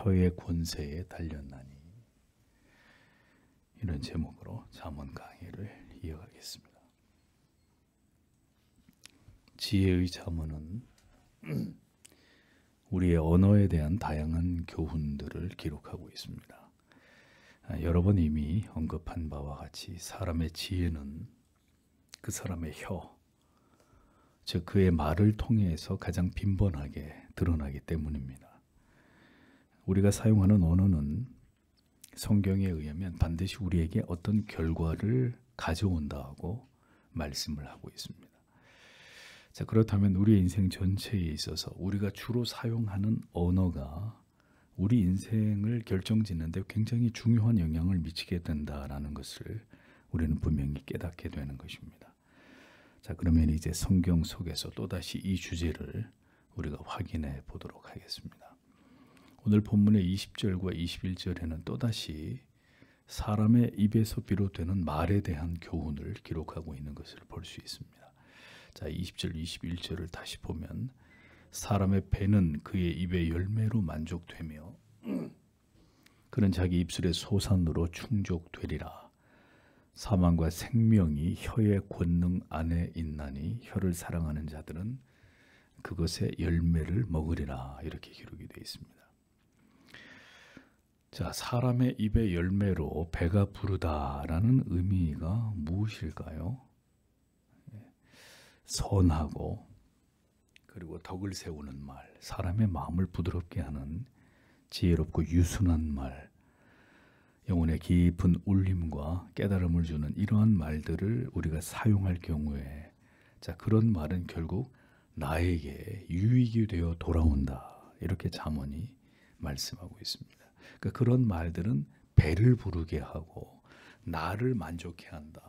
혀의 권세에 달렸나니. 이런 제목으로 잠언 강의를 이어가겠습니다. 지혜의 잠언은 우리의 언어에 대한 다양한 교훈들을 기록하고 있습니다. 여러 번 이미 언급한 바와 같이 사람의 지혜는 그 사람의 혀, 즉 그의 말을 통해서 가장 빈번하게 드러나기 때문입니다. 우리가 사용하는 언어는 성경에 의하면 반드시 우리에게 어떤 결과를 가져온다고 말씀을 하고 있습니다. 자, 그렇다면 우리의 인생 전체에 있어서 우리가 주로 사용하는 언어가 우리 인생을 결정짓는 데 굉장히 중요한 영향을 미치게 된다라는 것을 우리는 분명히 깨닫게 되는 것입니다. 자, 그러면 이제 성경 속에서 또다시 이 주제를 우리가 확인해 보도록 하겠습니다. 오늘 본문의 20절과 21절에는 또다시 사람의 입에서 비롯되는 말에 대한 교훈을 기록하고 있는 것을 볼 수 있습니다. 자, 20절, 21절을 다시 보면 사람의 배는 그의 입의 열매로 만족되며 그는 자기 입술의 소산으로 충족되리라. 사망과 생명이 혀의 권능 안에 있나니 혀를 사랑하는 자들은 그것의 열매를 먹으리라. 이렇게 기록이 되어 있습니다. 자, 사람의 입의 열매로 배가 부르다라는 의미가 무엇일까요? 선하고 그리고 덕을 세우는 말, 사람의 마음을 부드럽게 하는 지혜롭고 유순한 말, 영혼의 깊은 울림과 깨달음을 주는 이러한 말들을 우리가 사용할 경우에 자, 그런 말은 결국 나에게 유익이 되어 돌아온다. 이렇게 잠언이 말씀하고 있습니다. 그러니까 그런 말들은 배를 부르게 하고 나를 만족해 한다.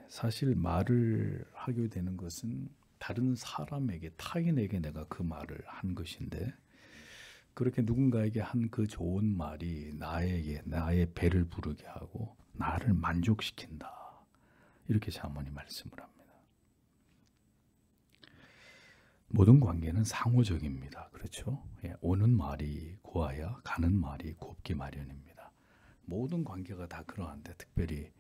사실 말을 하게 되는 것은 다른 사람에게, 타인에게 내가 그 말을 한 것인데 그렇게 누군가에게 한 그 좋은 말이 나에게 나의 배를 부르게 하고 나를 만족시킨다. 이렇게 잠언이 말씀을 합니다. 모든 관계는 상호적입니다. 그렇죠? 오는 말이 고와야 가는 말이 곱기 마련입니다. 모든 관계가 다 그러한데 특별히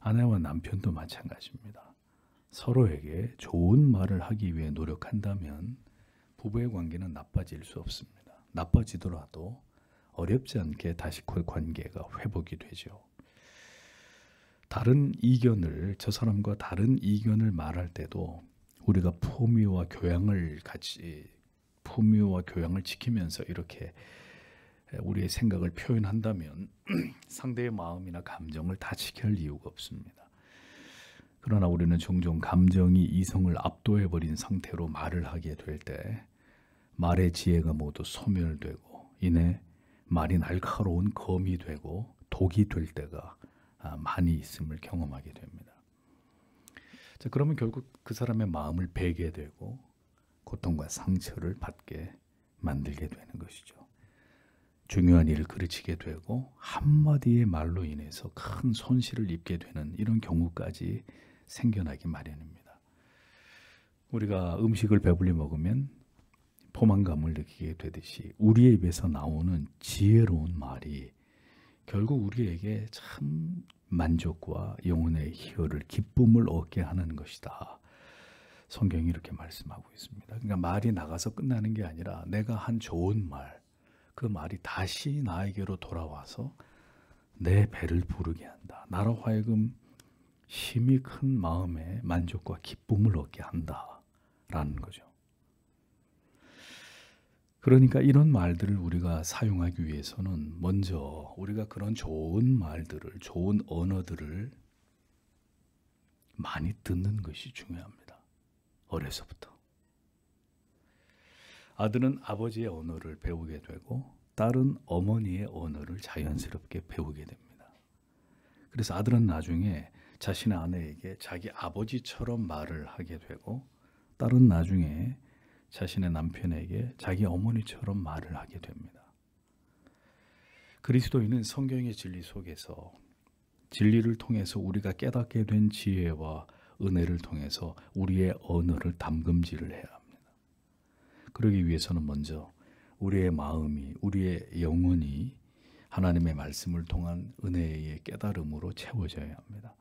아내와 남편도 마찬가지입니다. 서로에게 좋은 말을 하기 위해 노력한다면 부부의 관계는 나빠질 수 없습니다. 나빠지더라도 어렵지 않게 다시 그 관계가 회복이 되죠. 저 사람과 다른 이견을 말할 때도 우리가 품위와 교양을 지키면서 이렇게 우리의 생각을 표현한다면 상대의 마음이나 감정을 다치게 할 이유가 없습니다. 그러나 우리는 종종 감정이 이성을 압도해버린 상태로 말을 하게 될 때 말의 지혜가 모두 소멸되고 이내 말이 날카로운 검이 되고 독이 될 때가 많이 있음을 경험하게 됩니다. 자, 그러면 결국 그 사람의 마음을 베게 되고 고통과 상처를 받게 만들게 되는 것이죠. 중요한 일을 그르치게 되고 한마디의 말로 인해서 큰 손실을 입게 되는 이런 경우까지 생겨나기 마련입니다. 우리가 음식을 배불리 먹으면 포만감을 느끼게 되듯이 우리의 입에서 나오는 지혜로운 말이 결국 우리에게 참 만족과 영혼의 희열을, 기쁨을 얻게 하는 것이다. 성경이 이렇게 말씀하고 있습니다. 그러니까 말이 나가서 끝나는 게 아니라 내가 한 좋은 말, 그 말이 다시 나에게로 돌아와서 내 배를 부르게 한다. 나로 하여금 힘이 큰 마음에 만족과 기쁨을 얻게 한다라는 거죠. 그러니까 이런 말들을 우리가 사용하기 위해서는 먼저 우리가 그런 좋은 말들을, 좋은 언어들을 많이 듣는 것이 중요합니다. 어려서부터. 아들은 아버지의 언어를 배우게 되고 딸은 어머니의 언어를 자연스럽게 배우게 됩니다. 그래서 아들은 나중에 자신의 아내에게 자기 아버지처럼 말을 하게 되고 딸은 나중에 자신의 남편에게 자기 어머니처럼 말을 하게 됩니다. 그리스도인은 성경의 진리 속에서 진리를 통해서 우리가 깨닫게 된 지혜와 은혜를 통해서 우리의 언어를 담금질을 해야 합니다. 그러기 위해서는 먼저 우리의 마음이, 우리의 영혼이 하나님의 말씀을 통한 은혜의 깨달음으로 채워져야 합니다.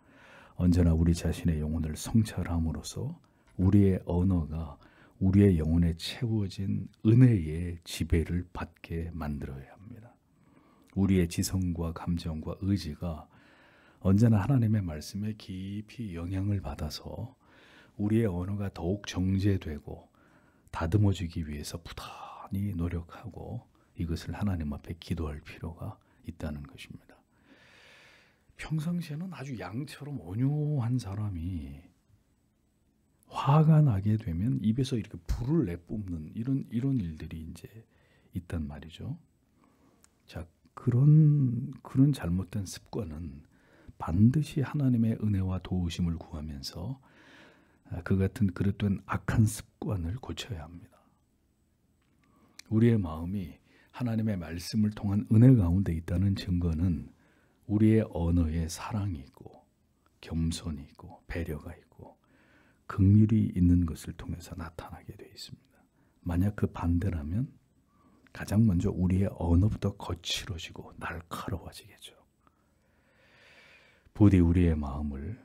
언제나 우리 자신의 영혼을 성찰함으로써 우리의 언어가 우리의 영혼에 채워진 은혜의 지배를 받게 만들어야 합니다. 우리의 지성과 감정과 의지가 언제나 하나님의 말씀에 깊이 영향을 받아서 우리의 언어가 더욱 정제되고 다듬어지기 위해서 부단히 노력하고 이것을 하나님 앞에 기도할 필요가 있다는 것입니다. 평상시에는 아주 양처럼 온유한 사람이 화가 나게 되면 입에서 이렇게 불을 내뿜는 이런 일들이 이제 있단 말이죠. 자, 그런 잘못된 습관은 반드시 하나님의 은혜와 도우심을 구하면서 그 같은 그릇된 악한 습관을 고쳐야 합니다. 우리의 마음이 하나님의 말씀을 통한 은혜 가운데 있다는 증거는 우리의 언어에 사랑이 있고 겸손이 있고 배려가 있고 긍휼이 있는 것을 통해서 나타나게 되어 있습니다. 만약 그 반대라면 가장 먼저 우리의 언어부터 거칠어지고 날카로워지겠죠. 부디 우리의 마음을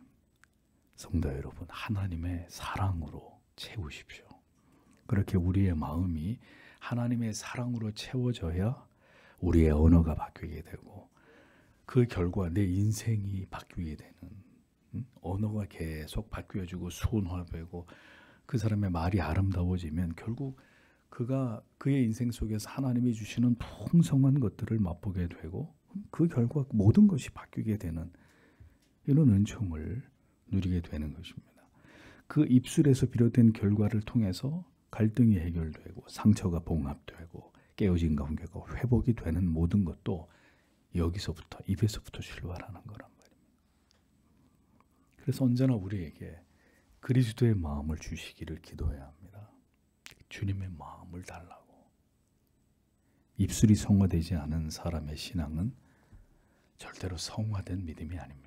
성도 여러분 하나님의 사랑으로 채우십시오. 그렇게 우리의 마음이 하나님의 사랑으로 채워져야 우리의 언어가 바뀌게 되고 그 결과 내 인생이 바뀌게 되는 언어가 계속 바뀌어지고 순화되고 그 사람의 말이 아름다워지면 결국 그의 인생 속에서 하나님이 주시는 풍성한 것들을 맛보게 되고 그 결과 모든 것이 바뀌게 되는 이런 은총을 누리게 되는 것입니다. 그 입술에서 비롯된 결과를 통해서 갈등이 해결되고 상처가 봉합되고 깨어진 관계가 회복이 되는 모든 것도 여기서부터 입에서부터 출발하는 거란 말입니다. 그래서 언제나 우리에게 그리스도의 마음을 주시기를 기도해야 합니다. 주님의 마음을 달라고. 입술이 성화되지 않은 사람의 신앙은 절대로 성화된 믿음이 아닙니다.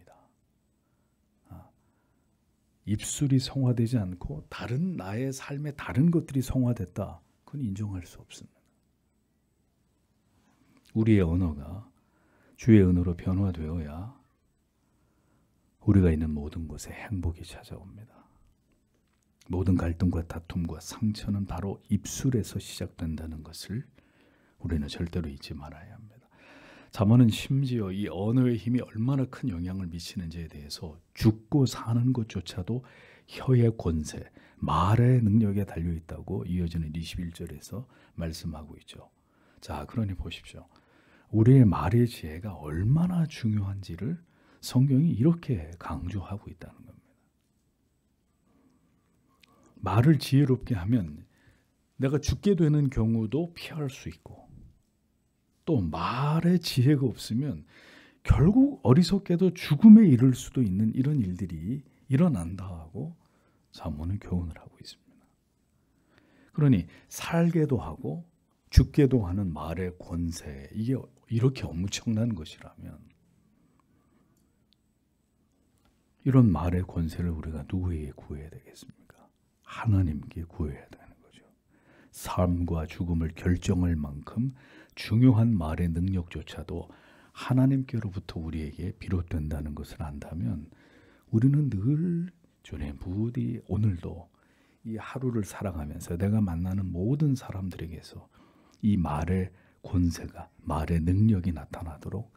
입술이 성화되지 않고 다른 나의 삶의 다른 것들이 성화됐다. 그건 인정할 수 없습니다. 우리의 언어가 주의 은혜로 변화되어야 우리가 있는 모든 곳에 행복이 찾아옵니다. 모든 갈등과 다툼과 상처는 바로 입술에서 시작된다는 것을 우리는 절대로 잊지 말아야 합니다. 잠언은 심지어 이 언어의 힘이 얼마나 큰 영향을 미치는지에 대해서 죽고 사는 것조차도 혀의 권세, 말의 능력에 달려있다고 이어지는 21절에서 말씀하고 있죠. 자, 그러니 보십시오. 우리의 말의 지혜가 얼마나 중요한지를 성경이 이렇게 강조하고 있다는 겁니다. 말을 지혜롭게 하면 내가 죽게 되는 경우도 피할 수 있고 또 말의 지혜가 없으면 결국 어리석게도 죽음에 이를 수도 있는 이런 일들이 일어난다 하고 잠언은 교훈을 하고 있습니다. 그러니 살게도 하고 죽게도 하는 말의 권세, 이게 이렇게 엄청난 것이라면 이런 말의 권세를 우리가 누구에게 구해야 되겠습니까? 하나님께 구해야 되는 거죠. 삶과 죽음을 결정할 만큼 중요한 말의 능력조차도 하나님께로부터 우리에게 비롯된다는 것을 안다면 우리는 늘 주님 부디 오늘도 이 하루를 살아가면서 내가 만나는 모든 사람들에게서 이 말의 권세가, 말의 능력이 나타나도록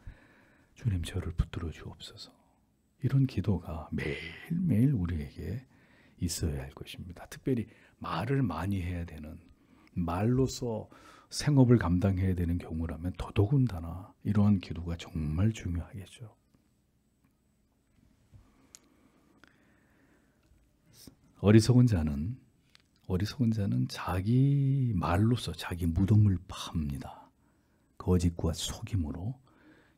주님 저를 붙들어 주옵소서. 이런 기도가 매일매일 우리에게 있어야 할 것입니다. 특별히 말을 많이 해야 되는, 말로서 생업을 감당해야 되는 경우라면 더더군다나 이러한 기도가 정말 중요하겠죠. 어리석은 자는 자기 말로서 자기 무덤을 팝니다. 거짓과 속임으로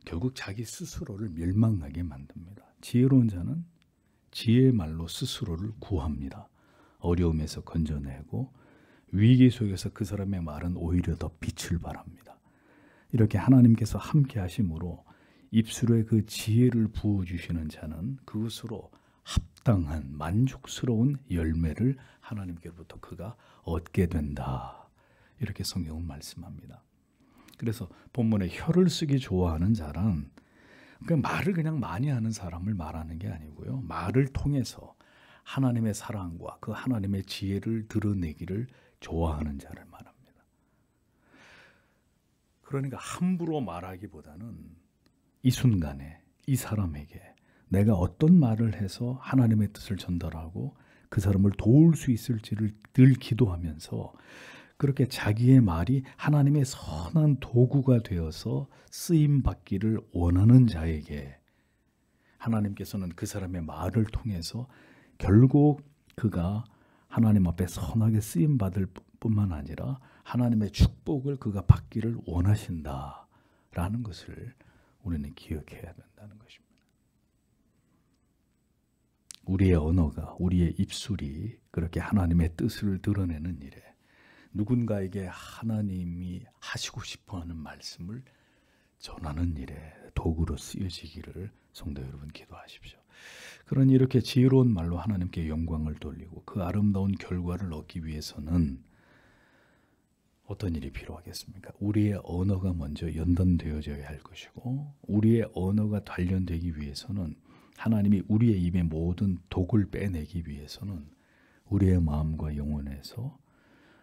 결국 자기 스스로를 멸망하게 만듭니다. 지혜로운 자는 지혜의 말로 스스로를 구합니다. 어려움에서 건져내고 위기 속에서 그 사람의 말은 오히려 더 빛을 발합니다. 이렇게 하나님께서 함께 하심으로 입술에 그 지혜를 부어주시는 자는 그것으로 합당한 만족스러운 열매를 하나님께로부터 그가 얻게 된다. 이렇게 성경은 말씀합니다. 그래서 본문에 혀를 쓰기 좋아하는 자란 그 말을 그냥 많이 하는 사람을 말하는 게 아니고요. 말을 통해서 하나님의 사랑과 그 하나님의 지혜를 드러내기를 좋아하는 자를 말합니다. 그러니까 함부로 말하기보다는 이 순간에 이 사람에게 내가 어떤 말을 해서 하나님의 뜻을 전달하고 그 사람을 도울 수 있을지를 늘 기도하면서 그렇게 자기의 말이 하나님의 선한 도구가 되어서 쓰임받기를 원하는 자에게 하나님께서는 그 사람의 말을 통해서 결국 그가 하나님 앞에 선하게 쓰임받을 뿐만 아니라 하나님의 축복을 그가 받기를 원하신다라는 것을 우리는 기억해야 된다는 것입니다. 우리의 언어가, 우리의 입술이 그렇게 하나님의 뜻을 드러내는 일에 누군가에게 하나님이 하시고 싶어하는 말씀을 전하는 일에 도구로 쓰여지기를 성도 여러분 기도하십시오. 그러니 이렇게 지혜로운 말로 하나님께 영광을 돌리고 그 아름다운 결과를 얻기 위해서는 어떤 일이 필요하겠습니까? 우리의 언어가 먼저 연단되어져야 할 것이고 우리의 언어가 단련되기 위해서는 하나님이 우리의 입의 모든 독을 빼내기 위해서는 우리의 마음과 영혼에서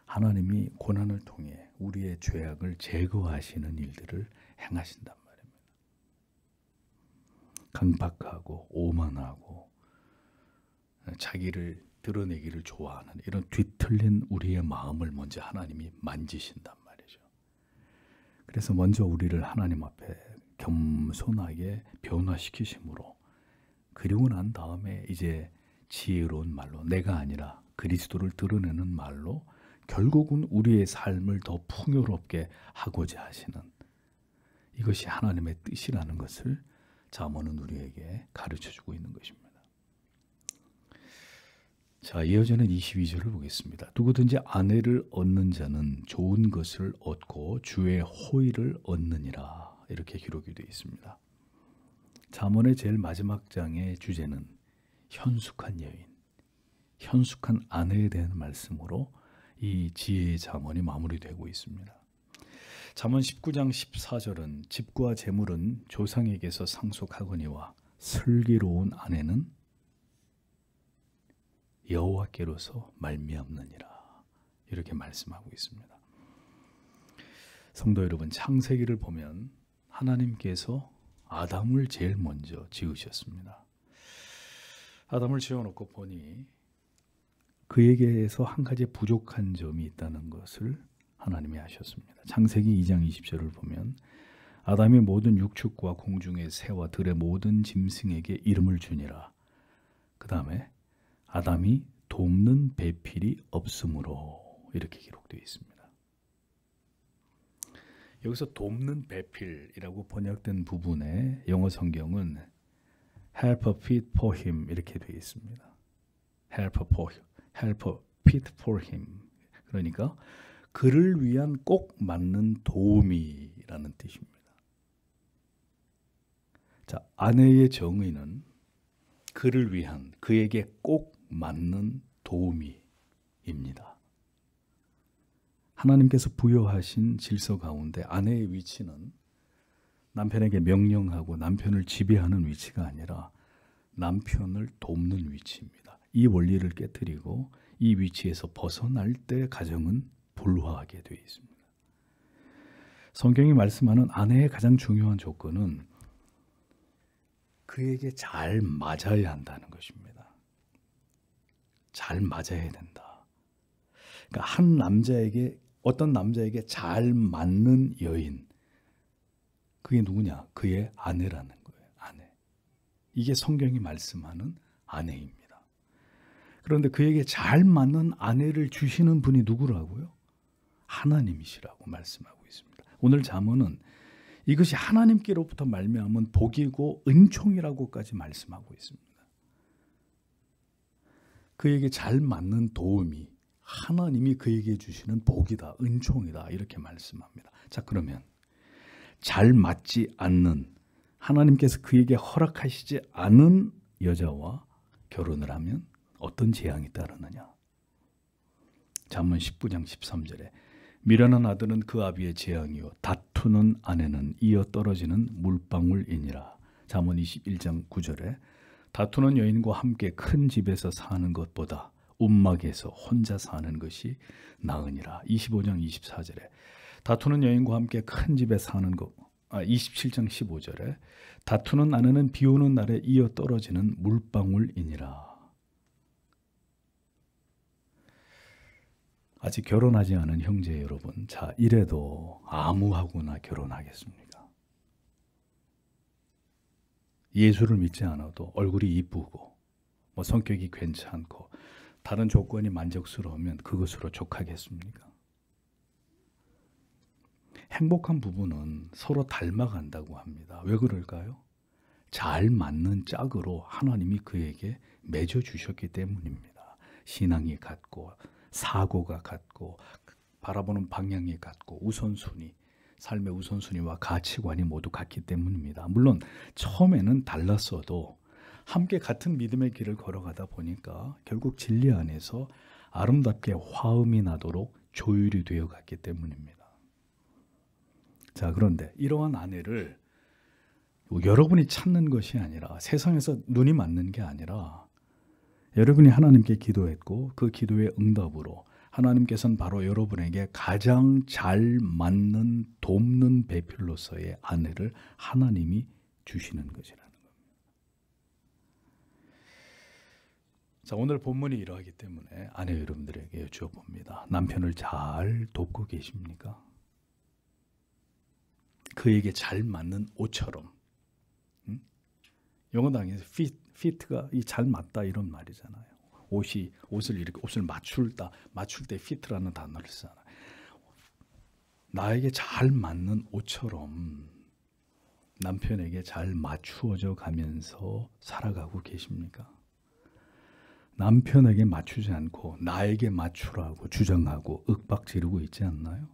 하나님이 고난을 통해 우리의 죄악을 제거하시는 일들을 행하신단 말입니다. 강박하고 오만하고 자기를 드러내기를 좋아하는 이런 뒤틀린 우리의 마음을 먼저 하나님이 만지신단 말이죠. 그래서 먼저 우리를 하나님 앞에 겸손하게 변화시키심으로 그리고 난 다음에 이제 지혜로운 말로 내가 아니라 그리스도를 드러내는 말로 결국은 우리의 삶을 더 풍요롭게 하고자 하시는 이것이 하나님의 뜻이라는 것을 잠언은 우리에게 가르쳐주고 있는 것입니다. 자, 이어지는 22절을 보겠습니다. 누구든지 아내를 얻는 자는 좋은 것을 얻고 주의 호의를 얻느니라 이렇게 기록이 되어 있습니다. 잠언의 제일 마지막 장의 주제는 현숙한 여인, 현숙한 아내에 대한 말씀으로 이 지혜의 잠언이 마무리되고 있습니다. 잠언 19장 14절은 집과 재물은 조상에게서 상속하거니와 슬기로운 아내는 여호와께로서 말미암느니라 이렇게 말씀하고 있습니다. 성도 여러분, 창세기를 보면 하나님께서 아담을 제일 먼저 지으셨습니다. 아담을 지어놓고 보니 그에게서 한 가지 부족한 점이 있다는 것을 하나님이 아셨습니다. 창세기 2장 20절을 보면 아담이 모든 육축과 공중의 새와 들의 모든 짐승에게 이름을 주니라. 그 다음에 아담이 돕는 배필이 없으므로 이렇게 기록되어 있습니다. 여기서 돕는 배필이라고 번역된 부분에 영어 성경은 help fit for him 이렇게 되어 있습니다. help fit for him. 그러니까 그를 위한 꼭 맞는 도우미라는 뜻입니다. 자, 아내의 정의는 그를 위한, 그에게 꼭 맞는 도우미입니다. 하나님께서 부여하신 질서 가운데 아내의 위치는 남편에게 명령하고 남편을 지배하는 위치가 아니라 남편을 돕는 위치입니다. 이 원리를 깨뜨리고 이 위치에서 벗어날 때 가정은 불화하게 되어 있습니다. 성경이 말씀하는 아내의 가장 중요한 조건은 그에게 잘 맞아야 한다는 것입니다. 잘 맞아야 된다. 그러니까 한 남자에게, 어떤 남자에게 잘 맞는 여인, 그게 누구냐? 그의 아내라는 거예요. 아내. 이게 성경이 말씀하는 아내입니다. 그런데 그에게 잘 맞는 아내를 주시는 분이 누구라고요? 하나님이시라고 말씀하고 있습니다. 오늘 잠언은 이것이 하나님께로부터 말미암은 복이고 은총이라고까지 말씀하고 있습니다. 그에게 잘 맞는 도움이 하나님이 그에게 주시는 복이다, 은총이다 이렇게 말씀합니다. 자, 그러면 잘 맞지 않는, 하나님께서 그에게 허락하시지 않은 여자와 결혼을 하면 어떤 재앙이 따르느냐? 잠언 19장 13절에 미련한 아들은 그 아비의 재앙이요 다투는 아내는 이어 떨어지는 물방울이니라. 잠언 21장 9절에 다투는 여인과 함께 큰 집에서 사는 것보다 움막에서 혼자 사는 것이 나으니라. 25장 24절에 다투는 여인과 함께 큰 집에 사는 것 27장 15절에 다투는 아내는 비 오는 날에 이어 떨어지는 물방울이니라. 아직 결혼하지 않은 형제 여러분, 자 이래도 아무하고나 결혼하겠습니까? 예수를 믿지 않아도 얼굴이 이쁘고 뭐 성격이 괜찮고 다른 조건이 만족스러우면 그것으로 족하겠습니까? 행복한 부부는 서로 닮아간다고 합니다. 왜 그럴까요? 잘 맞는 짝으로 하나님이 그에게 맺어주셨기 때문입니다. 신앙이 같고 사고가 같고 바라보는 방향이 같고 우선순위, 삶의 우선순위와 가치관이 모두 같기 때문입니다. 물론 처음에는 달랐어도 함께 같은 믿음의 길을 걸어가다 보니까 결국 진리 안에서 아름답게 화음이 나도록 조율이 되어 갔기 때문입니다. 자, 그런데 이러한 아내를 여러분이 찾는 것이 아니라 세상에서 눈이 맞는 게 아니라 여러분이 하나님께 기도했고 그 기도의 응답으로 하나님께서는 바로 여러분에게 가장 잘 맞는 돕는 배필로서의 아내를 하나님이 주시는 것이라는 겁니다. 자, 오늘 본문이 이러하기 때문에 아내 여러분들에게 여쭈어봅니다. 남편을 잘 돕고 계십니까? 그에게 잘 맞는 옷처럼, 영어 당에서 피트가 잘 맞다 이런 말이잖아요. 옷을 이렇게 옷을 맞출 때 피트라는 단어를 쓰잖아요. 나에게 잘 맞는 옷처럼 남편에게 잘 맞추어져 가면서 살아가고 계십니까? 남편에게 맞추지 않고 나에게 맞추라고 주장하고 윽박 지르고 있지 않나요?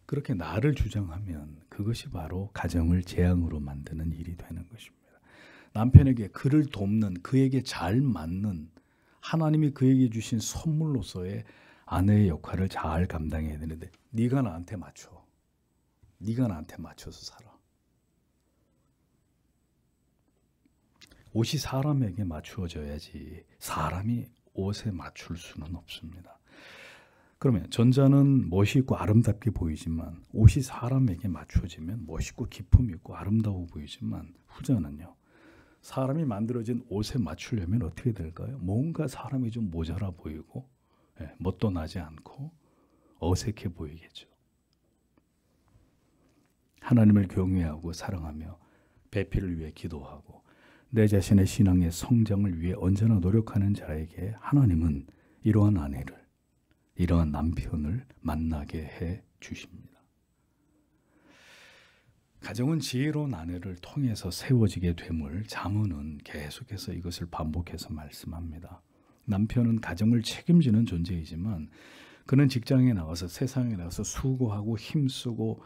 그렇게 나를 주장하면 그것이 바로 가정을 재앙으로 만드는 일이 되는 것입니다. 남편에게 그를 돕는, 그에게 잘 맞는 하나님이 그에게 주신 선물로서의 아내의 역할을 잘 감당해야 되는데 네가 나한테 맞춰. 네가 나한테 맞춰서 살아. 옷이 사람에게 맞추어져야지 사람이 옷에 맞출 수는 없습니다. 그러면 전자는 멋있고 아름답게 보이지만 옷이 사람에게 맞춰지면 멋있고 기품 있고 아름다워 보이지만 후자는요. 사람이 만들어진 옷에 맞추려면 어떻게 될까요? 뭔가 사람이 좀 모자라 보이고 멋도 나지 않고 어색해 보이겠죠. 하나님을 경외하고 사랑하며 배필을 위해 기도하고 내 자신의 신앙의 성장을 위해 언제나 노력하는 자에게 하나님은 이러한 아내를, 이러한 남편을 만나게 해 주십니다. 가정은 지혜로운 아내를 통해서 세워지게 됨을 잠언은 계속해서 이것을 반복해서 말씀합니다. 남편은 가정을 책임지는 존재이지만 그는 직장에 나가서 세상에 나가서 수고하고 힘쓰고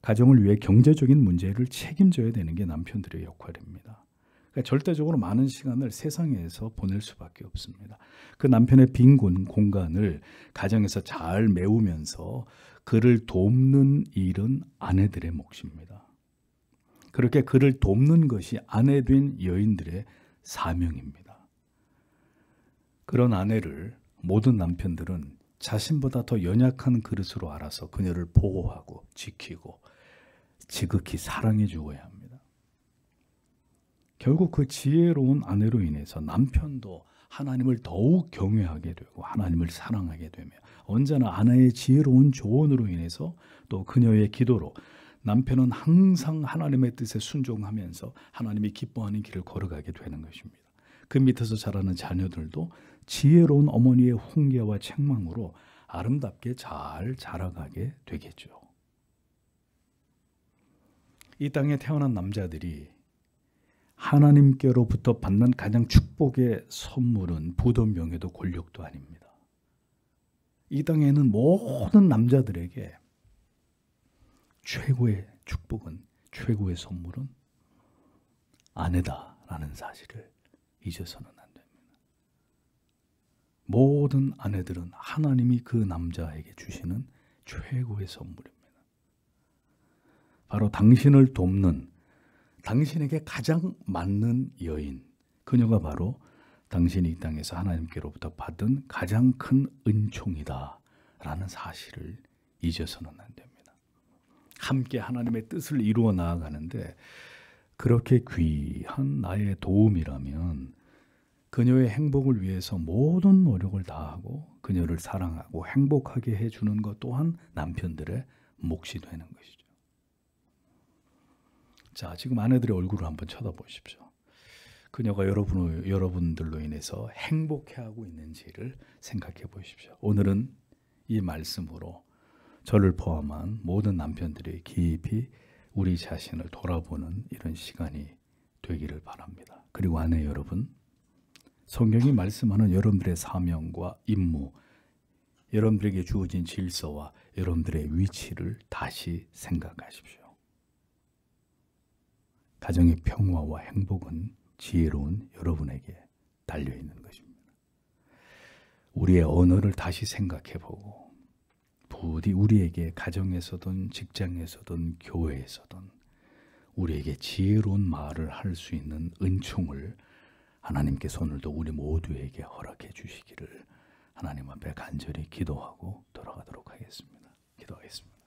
가정을 위해 경제적인 문제를 책임져야 되는 게 남편들의 역할입니다. 그러니까 절대적으로 많은 시간을 세상에서 보낼 수밖에 없습니다. 그 남편의 빈 공간을 가정에서 잘 메우면서 그를 돕는 일은 아내들의 몫입니다. 그렇게 그를 돕는 것이 아내 된 여인들의 사명입니다. 그런 아내를 모든 남편들은 자신보다 더 연약한 그릇으로 알아서 그녀를 보호하고 지키고 지극히 사랑해 주어야 합니다. 결국 그 지혜로운 아내로 인해서 남편도 하나님을 더욱 경외하게 되고 하나님을 사랑하게 되며 언제나 아내의 지혜로운 조언으로 인해서 또 그녀의 기도로 남편은 항상 하나님의 뜻에 순종하면서 하나님이 기뻐하는 길을 걸어가게 되는 것입니다. 그 밑에서 자라는 자녀들도 지혜로운 어머니의 훈계와 책망으로 아름답게 잘 자라가게 되겠죠. 이 땅에 태어난 남자들이 하나님께로부터 받는 가장 축복의 선물은 부도 명예도 권력도 아닙니다. 이 땅에는 모든 남자들에게 최고의 축복은, 최고의 선물은 아내다라는 사실을 잊어서는 안 됩니다. 모든 아내들은 하나님이 그 남자에게 주시는 최고의 선물입니다. 바로 당신을 돕는, 당신에게 가장 맞는 여인, 그녀가 바로 당신이 이 땅에서 하나님께로부터 받은 가장 큰 은총이다 라는 사실을 잊어서는 안 됩니다. 함께 하나님의 뜻을 이루어 나아가는데 그렇게 귀한 나의 도움이라면 그녀의 행복을 위해서 모든 노력을 다하고 그녀를 사랑하고 행복하게 해주는 것 또한 남편들의 몫이 되는 것이죠. 자, 지금 아내들의 얼굴을 한번 쳐다보십시오. 그녀가 여러분들로 인해서 행복해하고 있는지를 생각해 보십시오. 오늘은 이 말씀으로 저를 포함한 모든 남편들이 깊이 우리 자신을 돌아보는 이런 시간이 되기를 바랍니다. 그리고 아내 여러분, 성경이 말씀하는 여러분들의 사명과 임무, 여러분들에게 주어진 질서와 여러분들의 위치를 다시 생각하십시오. 가정의 평화와 행복은 지혜로운 여러분에게 달려있는 것입니다. 우리의 언어를 다시 생각해보고 부디 우리에게 가정에서든 직장에서든 교회에서든 우리에게 지혜로운 말을 할 수 있는 은총을 하나님께서 오늘도 우리 모두에게 허락해 주시기를 하나님 앞에 간절히 기도하고 돌아가도록 하겠습니다. 기도하겠습니다.